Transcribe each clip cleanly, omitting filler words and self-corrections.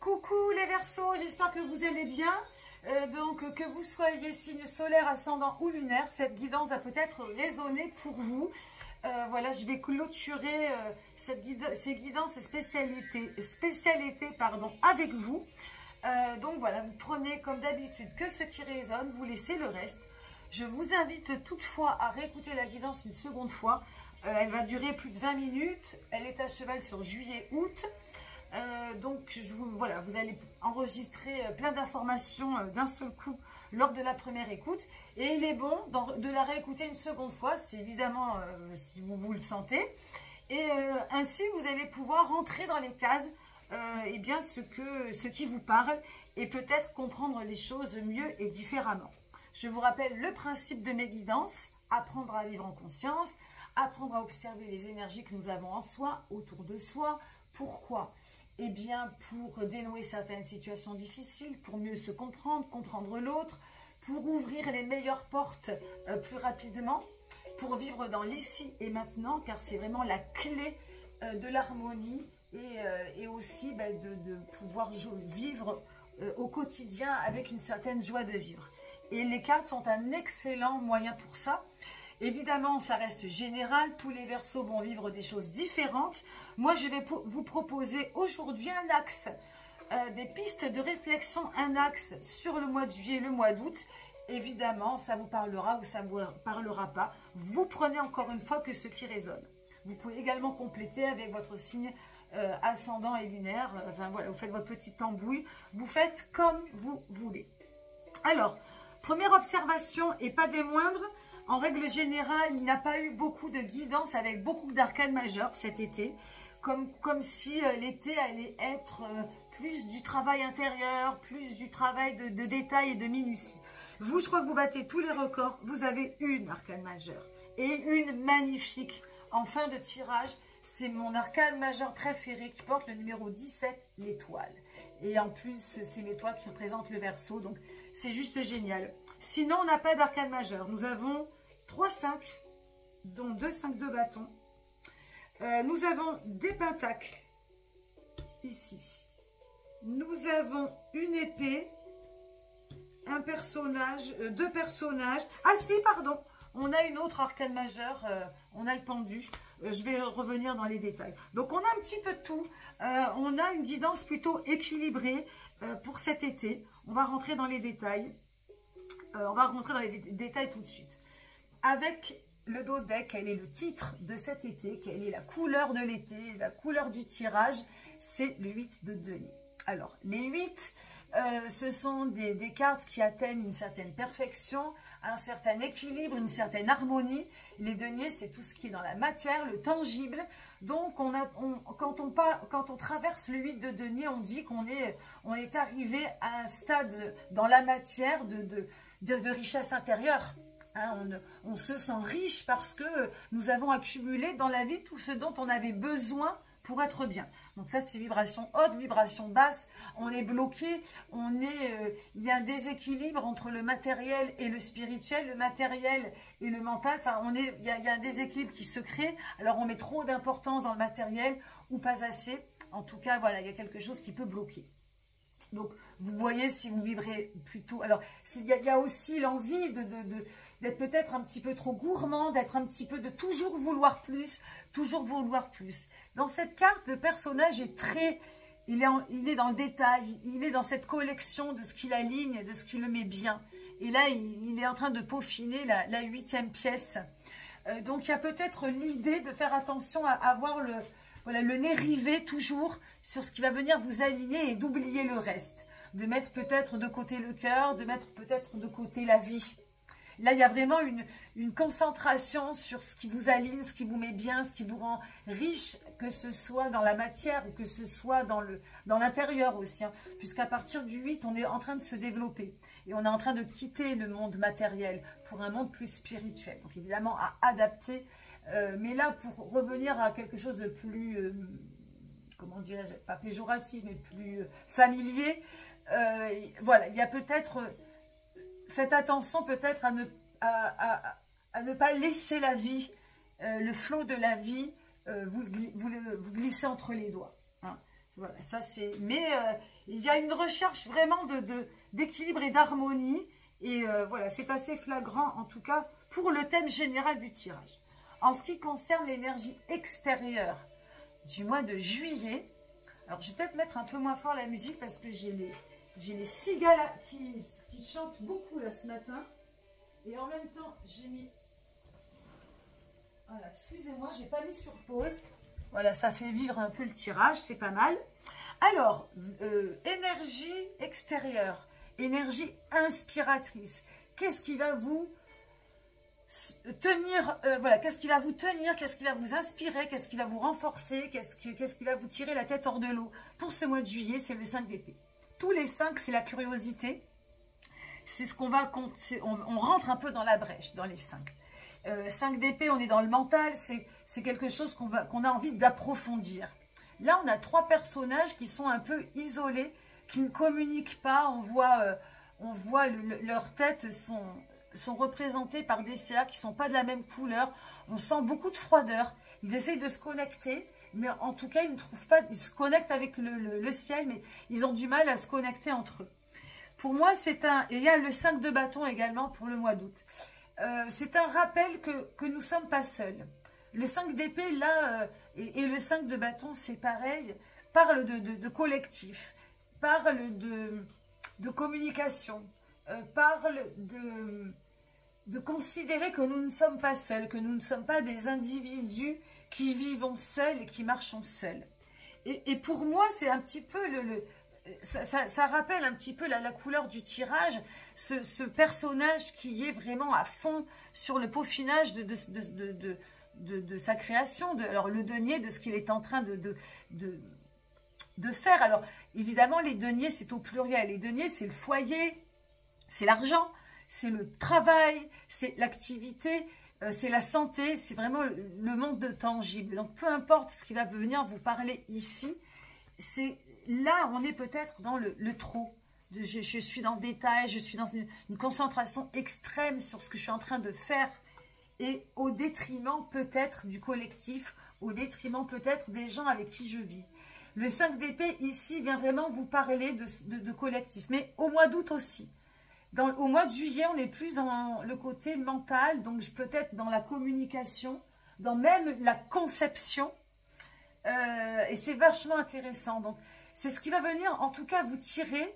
Coucou les Verseaux, j'espère que vous allez bien. Donc que vous soyez signe solaire, ascendant ou lunaire, cette guidance va peut-être résonner pour vous. Voilà, je vais clôturer ces guidances et spécialités avec vous. Donc voilà, vous prenez comme d'habitude que ce qui résonne, vous laissez le reste. Je vous invite toutefois à réécouter la guidance une seconde fois. Elle va durer plus de 20 minutes. Elle est à cheval sur juillet-août. Donc voilà, vous allez enregistrer plein d'informations d'un seul coup lors de la première écoute. Et il est bon de la réécouter une seconde fois, c'est évidemment si vous le sentez. Et ainsi, vous allez pouvoir rentrer dans les cases, et bien ce qui vous parle, et peut-être comprendre les choses mieux et différemment. Je vous rappelle le principe de mes guidances: apprendre à vivre en conscience, apprendre à observer les énergies que nous avons en soi, autour de soi. Pourquoi ? Eh bien, pour dénouer certaines situations difficiles, pour mieux se comprendre, comprendre l'autre, pour ouvrir les meilleures portes plus rapidement, pour vivre dans l'ici et maintenant, car c'est vraiment la clé de l'harmonie et aussi de pouvoir vivre au quotidien avec une certaine joie de vivre. Et les cartes sont un excellent moyen pour ça. Évidemment, ça reste général, tous les Verseaux vont vivre des choses différentes. Moi, je vais vous proposer aujourd'hui un axe, des pistes de réflexion, un axe sur le mois de juillet et le mois d'août. Évidemment, ça vous parlera ou ça ne vous parlera pas. Vous prenez encore une fois que ce qui résonne. Vous pouvez également compléter avec votre signe ascendant et lunaire. Enfin, voilà, vous faites votre petite tambouille. Vous faites comme vous voulez. Alors, première observation et pas des moindres. En règle générale, il n'y a pas eu beaucoup de guidance avec beaucoup d'arcanes majeures cet été. Comme si l'été allait être plus du travail intérieur, plus du travail de détail et de minutie. Vous, je crois que vous battez tous les records. Vous avez une arcane majeure et une magnifique. En fin de tirage, c'est mon arcane majeure préférée qui porte le numéro 17, l'étoile. Et en plus, c'est l'étoile qui représente le Verseau. Donc, c'est juste génial. Sinon, on n'a pas d'arcane majeure. Nous avons 3 5, dont 2 5 de bâton. Nous avons des pentacles, ici. Nous avons une épée, un personnage, 2 personnages. Ah si, pardon, on a une autre arcane majeure, on a le pendu. Je vais revenir dans les détails. Donc, on a un petit peu de tout. On a une guidance plutôt équilibrée pour cet été. On va rentrer dans les détails. On va rentrer dans les détails tout de suite. Avec le dos deck, quel est le titre de cet été, quelle est la couleur de l'été, la couleur du tirage, c'est le 8 de denier. Alors, les 8, ce sont des cartes qui atteignent une certaine perfection, un certain équilibre, une certaine harmonie. Les deniers, c'est tout ce qui est dans la matière, le tangible. Donc, quand on traverse le 8 de denier, on dit qu'on est arrivé à un stade dans la matière de richesse intérieure. Hein, on se sent riche parce que nous avons accumulé dans la vie tout ce dont on avait besoin pour être bien. Donc ça, c'est vibration haute, vibration basse. On est bloqué, il y a un déséquilibre entre le matériel et le spirituel, le matériel et le mental. Enfin, il y a un déséquilibre qui se crée. Alors, on met trop d'importance dans le matériel ou pas assez. En tout cas, voilà, il y a quelque chose qui peut bloquer. Donc, vous voyez si vous vibrez plutôt... Alors, il y a aussi l'envie d'être peut-être un petit peu trop gourmand, d'être un petit peu de toujours vouloir plus, toujours vouloir plus. Dans cette carte, le personnage est il est dans le détail, il est dans cette collection de ce qu'il aligne, de ce qui le met bien. Et là, il est en train de peaufiner la 8e pièce. Donc, il y a peut-être l'idée de faire attention à avoir le nez rivé toujours sur ce qui va venir vous aligner et d'oublier le reste. De mettre peut-être de côté le cœur, de mettre peut-être de côté la vie. Là, il y a vraiment une concentration sur ce qui vous aligne, ce qui vous met bien, ce qui vous rend riche, que ce soit dans la matière ou que ce soit dans l'intérieur aussi. Hein, puisqu'à partir du 8, on est en train de se développer. Et on est en train de quitter le monde matériel pour un monde plus spirituel. Donc évidemment, à adapter. Mais là, pour revenir à quelque chose de plus, comment dirais-je, pas péjoratif, mais plus familier, voilà, il y a peut-être... Faites attention peut-être à ne pas laisser la vie, le flot de la vie, vous glisser entre les doigts. Hein. Voilà, ça c'est... Mais il y a une recherche vraiment d'équilibre et d'harmonie. Et voilà, c'est assez flagrant, en tout cas, pour le thème général du tirage. En ce qui concerne l'énergie extérieure du mois de juillet, alors je vais peut-être mettre un peu moins fort la musique parce que j'ai les cigales qui chantent beaucoup là ce matin. Et en même temps, j'ai mis... Voilà, excusez-moi, je n'ai pas mis sur pause. Voilà, ça fait vivre un peu le tirage, c'est pas mal. Alors, énergie extérieure, énergie inspiratrice. Qu'est-ce qui va vous tenir, voilà, qu'est-ce qui va vous tenir, qu'est-ce qui va vous inspirer, qu'est-ce qui va vous renforcer, qu'est-ce qui va vous tirer la tête hors de l'eau. Pour ce mois de juillet, c'est le 5 d'épée. Tous les 5, c'est la curiosité. C'est ce qu'on va, on rentre un peu dans la brèche, dans les 5. 5 d'épée, on est dans le mental, c'est quelque chose qu'on a envie d'approfondir. Là, on a 3 personnages qui sont un peu isolés, qui ne communiquent pas. On voit leurs têtes sont représentées par des cercles qui ne sont pas de la même couleur. On sent beaucoup de froideur. Ils essayent de se connecter, mais en tout cas, ils ne trouvent pas. Ils se connectent avec le ciel, mais ils ont du mal à se connecter entre eux. Pour moi, c'est un... Et il y a le 5 de bâton également pour le mois d'août. C'est un rappel que nous ne sommes pas seuls. Le 5 d'épée, là, et le 5 de bâton, c'est pareil, parle de collectif, parle de communication, parle de considérer que nous ne sommes pas seuls, que nous ne sommes pas des individus qui vivons seuls et qui marchons seuls. Et pour moi, c'est un petit peu ça rappelle un petit peu la couleur du tirage, ce personnage qui est vraiment à fond sur le peaufinage de sa création, alors le denier, de ce qu'il est en train de faire. Alors évidemment, les deniers, c'est au pluriel. Les deniers, c'est le foyer, c'est l'argent, c'est le travail, c'est l'activité, c'est la santé, c'est vraiment le monde de tangible. Donc peu importe ce qui va venir vous parler ici, c'est là on est peut-être dans le trop. Je suis dans le détail, je suis dans une concentration extrême sur ce que je suis en train de faire et au détriment peut-être du collectif, au détriment peut-être des gens avec qui je vis. Le 5 d'épée ici vient vraiment vous parler de collectif, mais au mois d'août aussi. Au mois de juillet, on est plus dans le côté mental, donc peut-être dans la communication, dans même la conception, et c'est vachement intéressant. Donc c'est ce qui va venir en tout cas vous tirer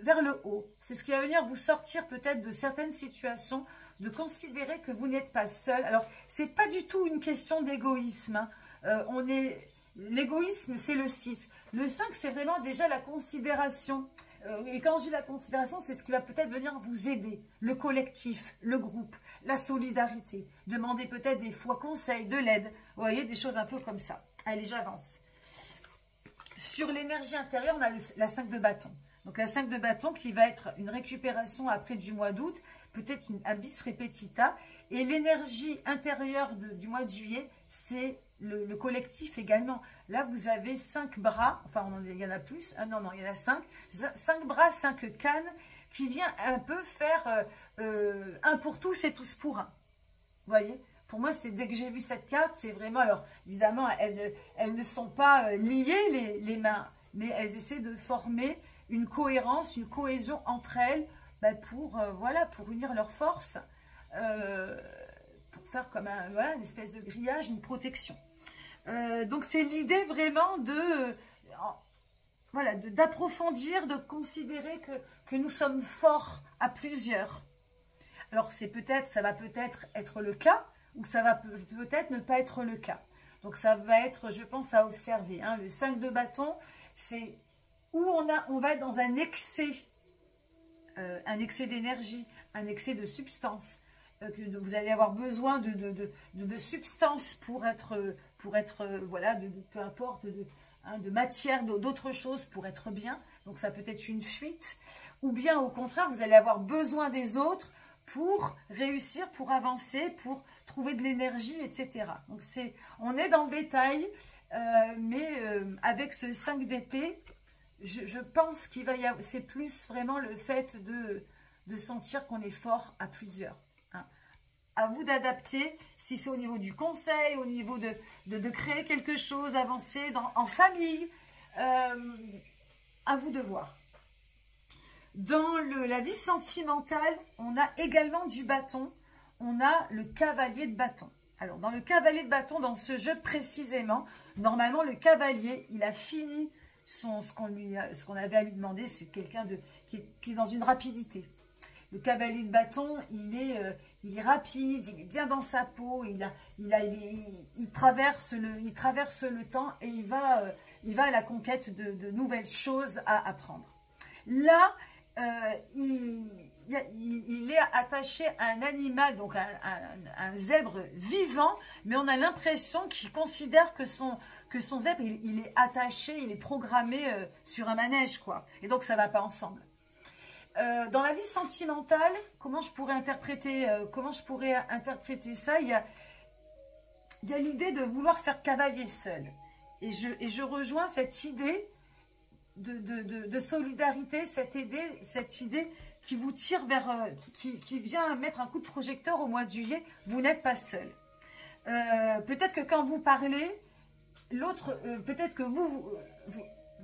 vers le haut. C'est ce qui va venir vous sortir peut-être de certaines situations, de considérer que vous n'êtes pas seul. Alors, c'est pas du tout une question d'égoïsme. Hein. L'égoïsme, c'est le 6. Le 5, c'est vraiment déjà la considération. Et quand je dis la considération, c'est ce qui va peut-être venir vous aider. Le collectif, le groupe, la solidarité. Demander peut-être des fois conseil, de l'aide. Vous voyez, des choses un peu comme ça. Allez, j'avance. Sur l'énergie intérieure, on a la 5 de bâton. Donc la 5 de bâton qui va être une récupération après du mois d'août, peut-être un bis repetita. Et l'énergie intérieure du mois de juillet, c'est le collectif également. Là, vous avez 5 bras, enfin il y en a plus, ah non, il y en a 5. 5 bras, 5 cannes qui vient un peu faire un pour tous et tous pour un. Vous voyez? Pour moi, c'est dès que j'ai vu cette carte, c'est vraiment... Alors, évidemment, elles ne sont pas liées, les mains, mais elles essaient de former une cohérence, une cohésion entre elles pour unir leurs forces, pour faire comme une espèce de grillage, une protection. Donc, c'est l'idée vraiment d'approfondir, de considérer que nous sommes forts à plusieurs. Alors, ça va peut-être être le cas, ou ça va peut-être ne pas être le cas. Donc, ça va être, je pense, à observer. Hein. Le 5 de bâton, c'est où on va être dans un excès d'énergie, un excès de substance. Vous allez avoir besoin de substance pour être peu importe, de matière, d'autres choses pour être bien. Donc, ça peut être une fuite. Ou bien, au contraire, vous allez avoir besoin des autres pour réussir, pour avancer, pour trouver de l'énergie, etc. Donc, on est dans le détail, mais avec ce 5 d'épée, je pense qu'il va y avoir, c'est plus vraiment le fait de sentir qu'on est fort à plusieurs. Hein. À vous d'adapter, si c'est au niveau du conseil, au niveau de créer quelque chose, avancer en famille, À vous de voir. Dans la vie sentimentale, on a également du bâton. On a le cavalier de bâton. Alors, dans le cavalier de bâton, dans ce jeu précisément, normalement, le cavalier, il a fini ce qu'on avait à lui demander. C'est quelqu'un qui est dans une rapidité. Le cavalier de bâton, il est rapide, il est bien dans sa peau, il traverse le temps et il va à la conquête de nouvelles choses à apprendre. Là, il est attaché à un animal, donc un zèbre vivant, mais on a l'impression qu'il considère que son zèbre, il est attaché, il est programmé sur un manège, quoi. Et donc, ça ne va pas ensemble. Dans la vie sentimentale, comment je pourrais interpréter ça? Il y a l'idée de vouloir faire cavalier seul. Et je rejoins cette idée de solidarité, cette idée qui vous tire vers, qui vient mettre un coup de projecteur au mois de juillet. Vous n'êtes pas seul. Peut-être que quand vous parlez, l'autre, peut-être que vous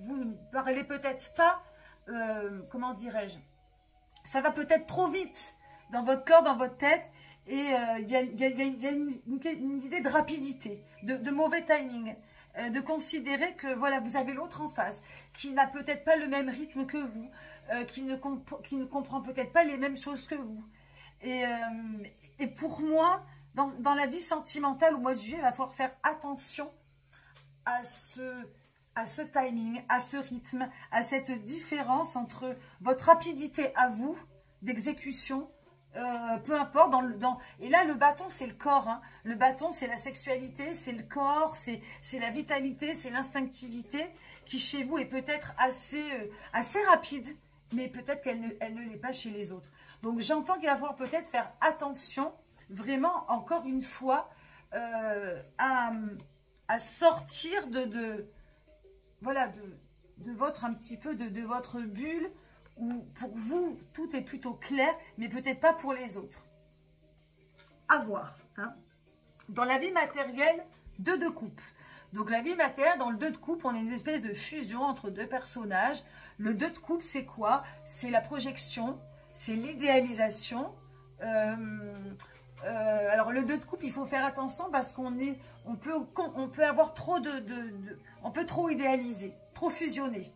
ne parlez peut-être pas, comment dirais-je, ça va peut-être trop vite dans votre corps, dans votre tête, et il y a une idée de rapidité, de mauvais timing, de considérer que voilà, vous avez l'autre en face, qui n'a peut-être pas le même rythme que vous, qui ne comprend peut-être pas les mêmes choses que vous. Et pour moi, dans la vie sentimentale au mois de juillet, il va falloir faire attention à ce timing, à ce rythme, à cette différence entre votre rapidité à vous, d'exécution, peu importe. Et là, le bâton, c'est le corps. Hein. Le bâton, c'est la sexualité, c'est le corps, c'est la vitalité, c'est l'instinctivité qui, chez vous, est peut-être assez rapide, mais peut-être qu'elle ne l'est pas chez les autres. Donc, j'entends qu'il va falloir peut-être faire attention, vraiment, encore une fois, à sortir voilà, de votre, un petit peu de votre bulle, où pour vous, tout est plutôt clair, mais peut-être pas pour les autres. À voir. Hein. Dans la vie matérielle, 2 de coupe. Donc la vie matérielle, dans le 2 de coupe, on a une espèce de fusion entre 2 personnages. Le 2 de coupe, c'est quoi? C'est la projection, c'est l'idéalisation. Alors le 2 de coupe, il faut faire attention parce qu'on peut avoir trop on peut trop idéaliser, trop fusionner.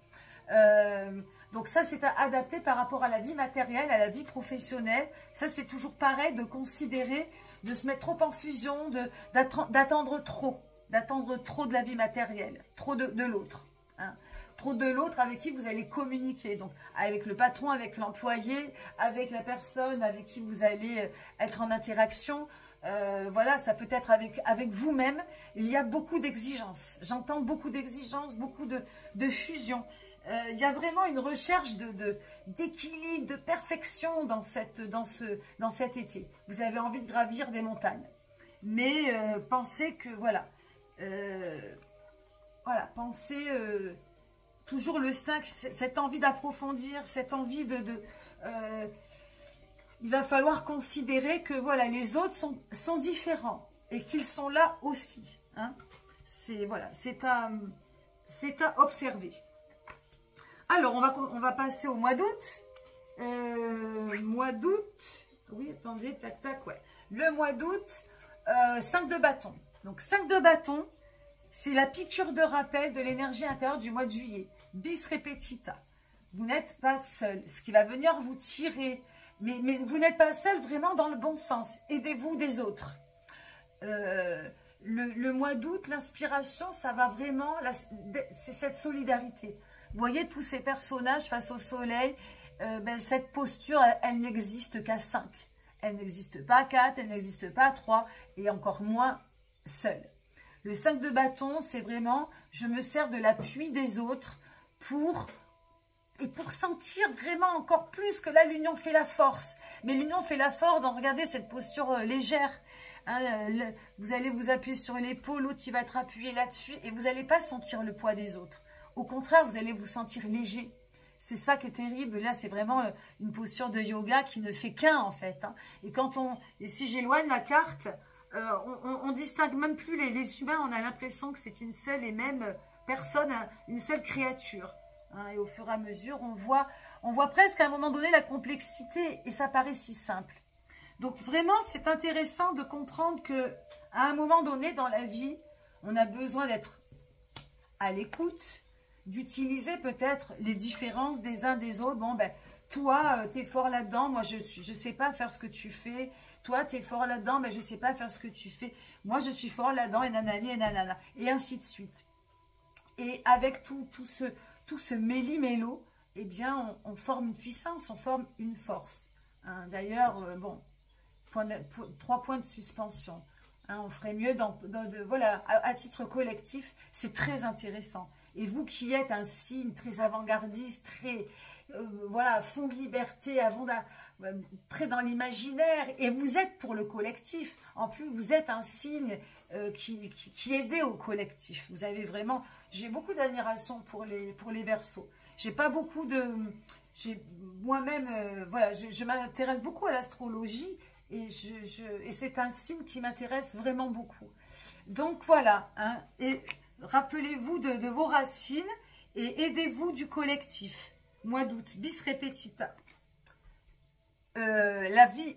Donc ça, c'est à adapter par rapport à la vie matérielle, à la vie professionnelle. Ça, c'est toujours pareil, de considérer, de se mettre trop en fusion, d'attendre trop de la vie matérielle, trop de l'autre. Hein. Trop de l'autre avec qui vous allez communiquer. Donc, avec le patron, avec l'employé, avec la personne avec qui vous allez être en interaction. Voilà, ça peut être avec vous-même. Il y a beaucoup d'exigences. J'entends beaucoup d'exigences, beaucoup de fusion. Il y a vraiment une recherche d'équilibre, de perfection dans cet été. Vous avez envie de gravir des montagnes. Mais pensez que, voilà, pensez toujours le 5, cette envie d'approfondir, cette envie il va falloir considérer que, voilà, les autres sont différents et qu'ils sont là aussi. Hein. C'est à observer. Alors, on va passer au mois d'août. Mois d'août. Oui, attendez, tac, tac, ouais. Le mois d'août, 5 de bâton. Donc, 5 de bâton, c'est la piqûre de rappel de l'énergie intérieure du mois de juillet. Bis repetita. Vous n'êtes pas seul. Ce qui va venir vous tirer. Mais vous n'êtes pas seul vraiment dans le bon sens. Aidez-vous des autres. Le mois d'août, l'inspiration, ça va vraiment... C'est cette solidarité. Vous voyez tous ces personnages face au soleil, cette posture, elle n'existe qu'à 5. Elle n'existe pas à 4, elle n'existe pas à 3, et encore moins seule. Le 5 de bâton, c'est vraiment, je me sers de l'appui des autres pour sentir vraiment encore plus que là, l'union fait la force. Mais l'union fait la force, regardez cette posture légère. Hein, vous allez vous appuyer sur l'épaule, l'autre qui va être appuyé là-dessus, et vous n'allez pas sentir le poids des autres. Au contraire, vous allez vous sentir léger. C'est ça qui est terrible. Là, c'est vraiment une posture de yoga qui ne fait qu'un, en fait. Hein. Et si j'éloigne la carte, on distingue même plus les humains. On a l'impression que c'est une seule et même personne, une seule créature. Hein, et au fur et à mesure, on voit presque à un moment donné la complexité et ça paraît si simple. Donc vraiment, c'est intéressant de comprendre que à un moment donné dans la vie, on a besoin d'être à l'écoute, d'utiliser peut-être les différences des uns des autres. Bon, ben, toi, tu es fort là-dedans, moi, je ne sais pas faire ce que tu fais. Toi, tu es fort là-dedans, mais je ne sais pas faire ce que tu fais. Moi, je suis fort là-dedans, et nanani, et nanana, et ainsi de suite. Et avec tout ce méli-mélo, eh bien, on forme une puissance, on forme une force. Hein, d'ailleurs, bon, 3 points de suspension. Hein, on ferait mieux, voilà, à titre collectif, c'est très intéressant. Et vous qui êtes un signe très avant-gardiste, très, voilà, fond de liberté, très dans l'imaginaire, et vous êtes pour le collectif. En plus, vous êtes un signe qui aide au collectif. Vous avez vraiment, j'ai beaucoup d'admiration pour les Verseaux. J'ai pas beaucoup de, moi-même, voilà, je m'intéresse beaucoup à l'astrologie. Et c'est un signe qui m'intéresse vraiment beaucoup. Donc voilà, hein, et rappelez-vous de vos racines et aidez-vous du collectif. Mois d'août, bis repetita. L'énergie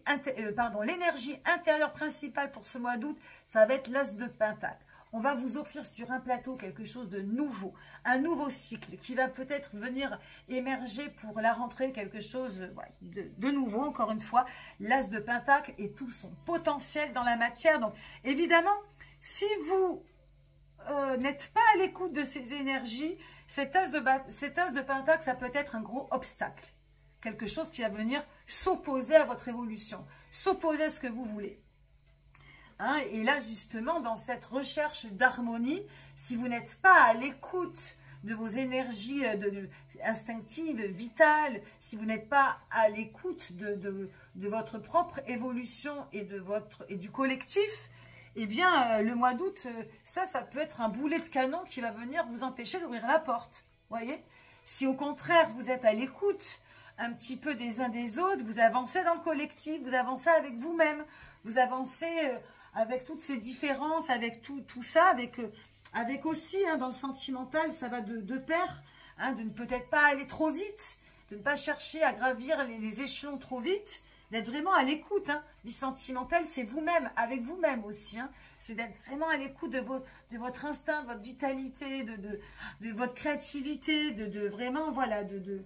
intérieure principale pour ce mois d'août, ça va être l'as de Pentacle. On va vous offrir sur un plateau quelque chose de nouveau, un nouveau cycle qui va peut-être venir émerger pour la rentrée, quelque chose de nouveau, encore une fois, l'as de Pentacle et tout son potentiel dans la matière. Donc, évidemment, si vous n'êtes pas à l'écoute de ces énergies, cet as de Pentacle, ça peut être un gros obstacle. Quelque chose qui va venir s'opposer à votre évolution, s'opposer à ce que vous voulez. Hein, et là, justement, dans cette recherche d'harmonie, si vous n'êtes pas à l'écoute de vos énergies instinctives, vitales, si vous n'êtes pas à l'écoute de votre propre évolution et du collectif, eh bien, le mois d'août, ça peut être un boulet de canon qui va venir vous empêcher d'ouvrir la porte. Voyez? Si au contraire, vous êtes à l'écoute un petit peu des uns des autres, vous avancez dans le collectif, vous avancez avec vous-même, vous avancez avec toutes ces différences, avec tout ça, avec aussi, hein, dans le sentimental, ça va de pair, hein, de ne peut-être pas aller trop vite, de ne pas chercher à gravir les échelons trop vite, d'être vraiment à l'écoute. Hein. Vie sentimentale, c'est vous-même, avec vous-même aussi. Hein. C'est d'être vraiment à l'écoute de votre instinct, de votre vitalité, de votre créativité, vraiment, voilà, de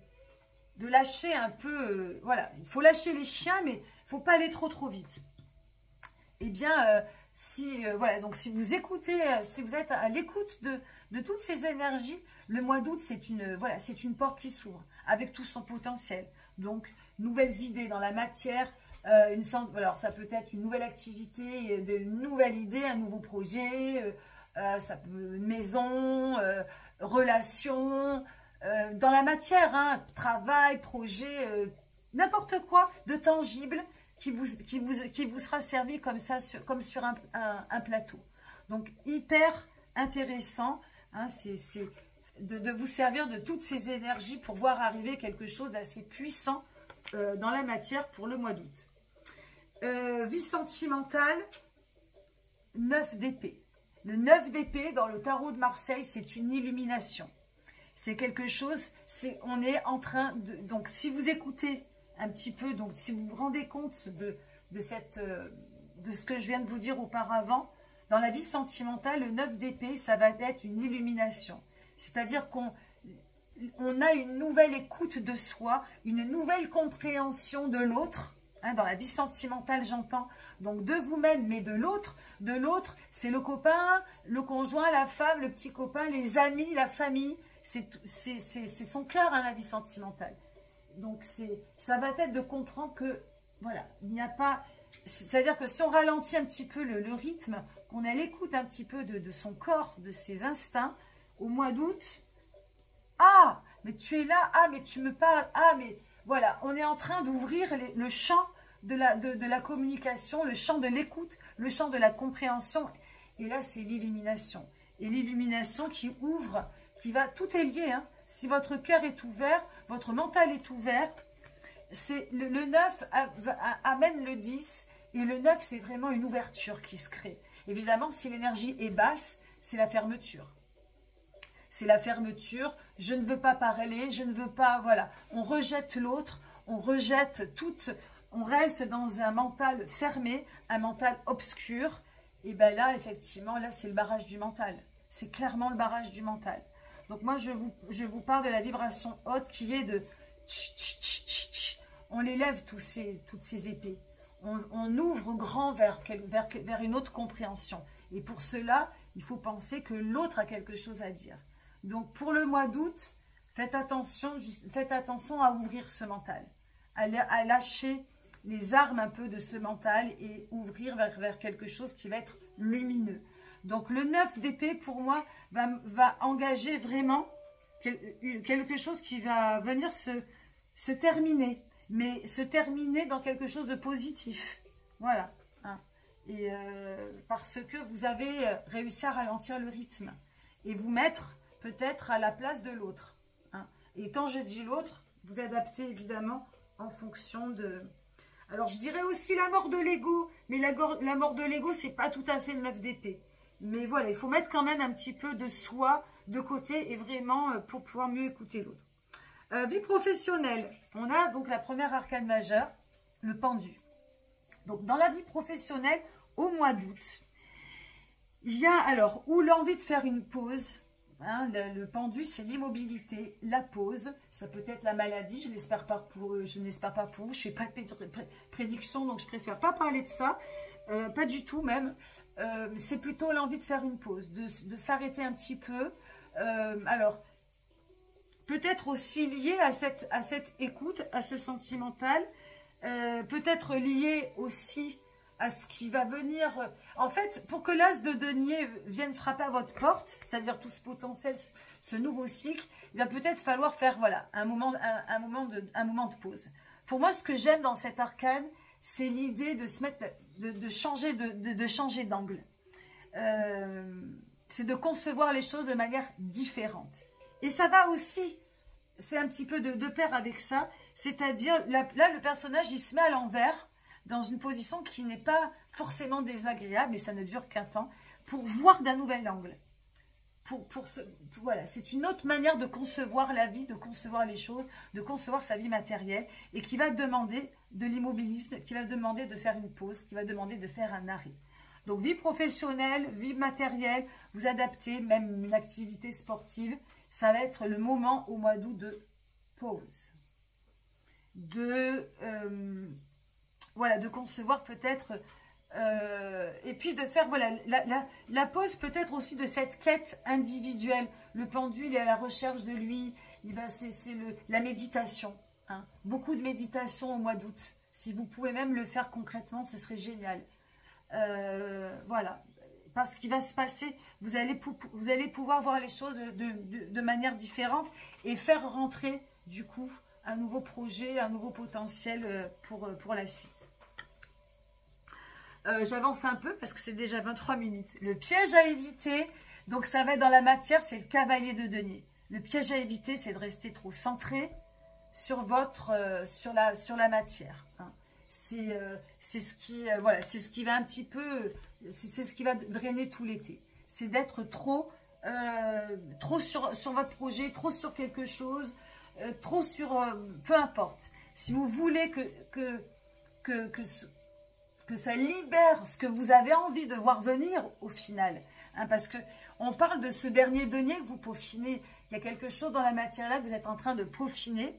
lâcher un peu, voilà. Il faut lâcher les chiens, mais il ne faut pas aller trop vite. Eh bien, voilà, donc si vous écoutez, si vous êtes à l'écoute de toutes ces énergies, le mois d'août, c'est une porte qui s'ouvre avec tout son potentiel. Donc, nouvelles idées dans la matière, alors ça peut être une nouvelle activité, une nouvelle idée, un nouveau projet, ça peut une maison, relation, dans la matière, hein, travail, projet, n'importe quoi de tangible, qui vous sera servi comme ça, comme sur un plateau. Donc, hyper intéressant, hein, c'est de vous servir de toutes ces énergies pour voir arriver quelque chose d'assez puissant dans la matière pour le mois d'août. Vie sentimentale, 9 d'épée. Le 9 d'épée, dans le tarot de Marseille, c'est une illumination. C'est quelque chose, on est en train de... Donc, si vous écoutez un petit peu, donc si vous vous rendez compte de ce que je viens de vous dire auparavant, dans la vie sentimentale, le 9 d'épée, ça va être une illumination. C'est-à-dire qu'on a une nouvelle écoute de soi, une nouvelle compréhension de l'autre. Hein, dans la vie sentimentale, j'entends, donc de vous-même, mais de l'autre. De l'autre, c'est le copain, le conjoint, la femme, le petit copain, les amis, la famille. C'est son cœur, hein, la vie sentimentale. Donc, ça va être de comprendre que, voilà, il n'y a pas... C'est-à-dire que si on ralentit un petit peu le rythme, qu'on a l'écoute un petit peu de son corps, de ses instincts, au mois d'août, ah, mais tu es là, ah, mais tu me parles, ah, mais voilà, on est en train d'ouvrir le champ de la communication, le champ de l'écoute, le champ de la compréhension. Et là, c'est l'illumination. Et l'illumination qui ouvre, tout est lié, hein. Si votre cœur est ouvert, votre mental est ouvert, le 9 amène le 10, et le 9, c'est vraiment une ouverture qui se crée. Évidemment, si l'énergie est basse, c'est la fermeture. c'est la fermeture. Je ne veux pas parler, je ne veux pas, voilà. On rejette l'autre, on rejette toute, on reste dans un mental fermé, un mental obscur. Et bien là, effectivement, là, c'est le barrage du mental. C'est clairement le barrage du mental. Donc moi, je vous parle de la vibration haute qui est de... On l'élève toutes ces épées. On ouvre grand vers une autre compréhension. Et pour cela, il faut penser que l'autre a quelque chose à dire. Donc pour le mois d'août, faites attention à ouvrir ce mental, à lâcher les armes un peu de ce mental et ouvrir vers quelque chose qui va être lumineux. Donc le 9 d'épée pour moi va engager vraiment quelque chose qui va venir se terminer, mais se terminer dans quelque chose de positif. Voilà. Hein. Et parce que vous avez réussi à ralentir le rythme et vous mettre peut-être à la place de l'autre. Hein. Et quand je dis l'autre, vous adaptez évidemment en fonction de... Alors je dirais aussi la mort de l'ego, mais la mort de l'ego, c'est pas tout à fait le 9 d'épée. Mais voilà, il faut mettre quand même un petit peu de soi de côté et vraiment pour pouvoir mieux écouter l'autre. Vie professionnelle, on a donc la première arcane majeure, le pendu. Donc dans la vie professionnelle, au mois d'août, il y a alors ou l'envie de faire une pause. Hein, le pendu, c'est l'immobilité, la pause. Ça peut être la maladie, je n'espère pas pour vous, je ne fais pas de prédiction, donc je préfère pas parler de ça. Pas du tout même. C'est plutôt l'envie de faire une pause, de s'arrêter un petit peu. Alors, peut-être aussi lié à cette écoute, à ce sentimental. Peut-être lié aussi à ce qui va venir. En fait, pour que l'as de denier vienne frapper à votre porte, c'est-à-dire tout ce potentiel, ce nouveau cycle, il va peut-être falloir faire voilà, un moment de pause. Pour moi, ce que j'aime dans cet arcane, c'est l'idée de se mettre, de changer d'angle. C'est de concevoir les choses de manière différente. Et ça va aussi, c'est un petit peu de pair avec ça, c'est-à-dire, là, le personnage, il se met à l'envers, dans une position qui n'est pas forcément désagréable, et ça ne dure qu'un temps, pour voir d'un nouvel angle. Voilà, c'est une autre manière de concevoir la vie, de concevoir les choses, de concevoir sa vie matérielle, et qui va demander de l'immobilisme, qui va demander de faire une pause, qui va demander de faire un arrêt. Donc, vie professionnelle, vie matérielle, vous adaptez, même une activité sportive, ça va être le moment au mois d'août de pause. Voilà, de concevoir peut-être, et puis de faire voilà, la pause peut-être aussi de cette quête individuelle. Le pendu, il est à la recherche de lui, c'est la méditation. Hein. Beaucoup de méditation au mois d'août. Si vous pouvez même le faire concrètement, ce serait génial. Voilà, parce qu'il va se passer, vous allez pouvoir voir les choses de manière différente et faire rentrer du coup un nouveau projet, un nouveau potentiel pour la suite. J'avance un peu parce que c'est déjà 23 minutes. Le piège à éviter, donc ça va être dans la matière, c'est le cavalier de denier. Le piège à éviter, c'est de rester trop centré sur la matière. Hein. C'est ce qui va un petit peu, c'est ce qui va drainer tout l'été. C'est d'être trop sur votre projet, trop sur quelque chose, trop sur, peu importe. Si vous voulez que ça libère ce que vous avez envie de voir venir au final. Hein, parce qu'on parle de ce dernier denier que vous peaufinez. Il y a quelque chose dans la matière là que vous êtes en train de peaufiner.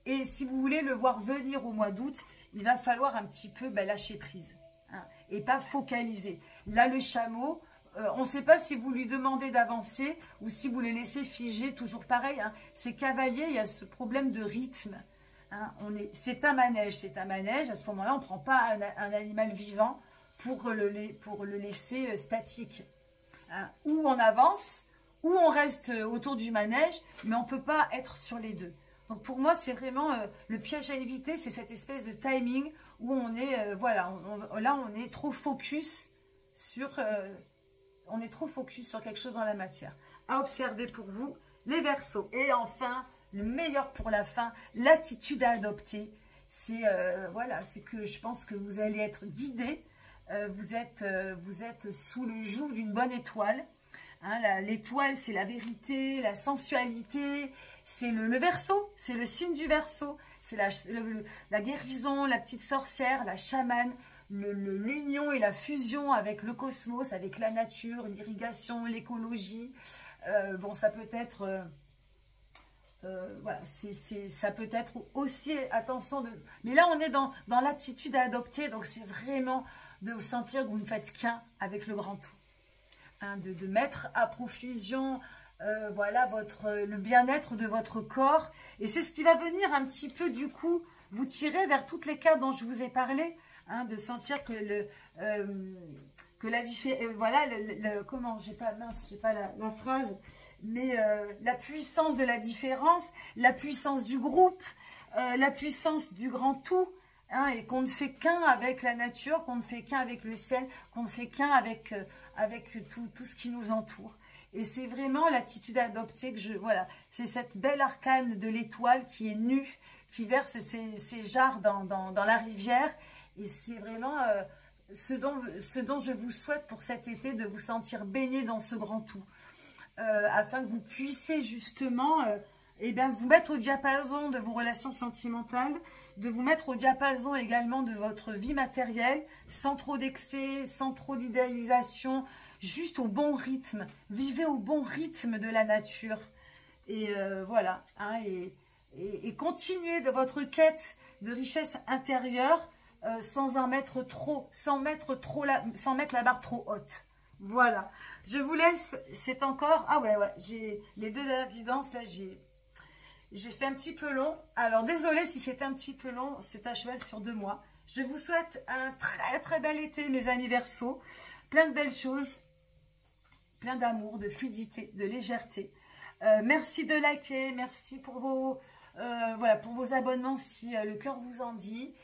Et si vous voulez le voir venir au mois d'août, il va falloir un petit peu lâcher prise. Hein, et pas focaliser. Là, le chameau, on ne sait pas si vous lui demandez d'avancer ou si vous le laissez figer. Toujours pareil, hein, ces cavaliers, il y a ce problème de rythme. Hein, c'est un manège, à ce moment-là, on ne prend pas un animal vivant pour le laisser statique. Hein, ou on avance, ou on reste autour du manège, mais on ne peut pas être sur les deux. Donc pour moi, c'est vraiment le piège à éviter, c'est cette espèce de timing où on est, voilà, là on est trop focus sur quelque chose dans la matière. À observer pour vous, les Verseaux. Et enfin, le meilleur pour la fin, l'attitude à adopter, c'est voilà, c'est que je pense que vous allez être guidé, vous êtes sous le joug d'une bonne étoile, Hein, l'étoile, c'est la vérité, la sensualité. C'est le Verseau, c'est le signe du Verseau. C'est la guérison, la petite sorcière, la chamane, l'union et la fusion avec le cosmos, avec la nature, l'irrigation, l'écologie. Bon, ça peut être... voilà, ça peut être aussi, attention, mais là on est dans l'attitude à adopter, donc c'est vraiment de vous sentir que vous ne faites qu'un avec le grand tout, hein, de mettre à profusion voilà, le bien-être de votre corps, et c'est ce qui va venir un petit peu du coup vous tirer vers toutes les cartes dont je vous ai parlé, hein, de sentir que voilà, comment, j'ai pas la phrase, mais la puissance de la différence, la puissance du groupe, la puissance du grand tout, hein, et qu'on ne fait qu'un avec la nature, qu'on ne fait qu'un avec le ciel, qu'on ne fait qu'un avec tout ce qui nous entoure. Et c'est vraiment l'attitude adoptée que voilà, c'est cette belle arcane de l'étoile qui est nue, qui verse ses jarres dans la rivière, et c'est vraiment ce dont je vous souhaite pour cet été, de vous sentir baigné dans ce grand tout. Afin que vous puissiez justement eh bien, vous mettre au diapason de vos relations sentimentales, de vous mettre au diapason également de votre vie matérielle, sans trop d'excès, sans trop d'idéalisation, juste au bon rythme. Vivez au bon rythme de la nature. Et voilà, hein, et continuez de votre quête de richesse intérieure sans en mettre trop, sans mettre la barre trop haute. Voilà. Je vous laisse, c'est encore... Ah ouais, j'ai les deux dernières guidances, là, j'ai fait un petit peu long. Alors, désolé si c'est un petit peu long, c'est à cheval sur 2 mois. Je vous souhaite un très très bel été, mes amis Verseaux. Plein de belles choses, plein d'amour, de fluidité, de légèreté. Merci de liker, merci pour voilà, pour vos abonnements si le cœur vous en dit.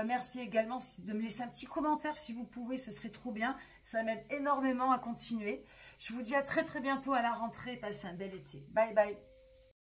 Merci également de me laisser un petit commentaire si vous pouvez, ce serait trop bien. Ça m'aide énormément à continuer. Je vous dis à très très bientôt à la rentrée. Passez un bel été. Bye bye.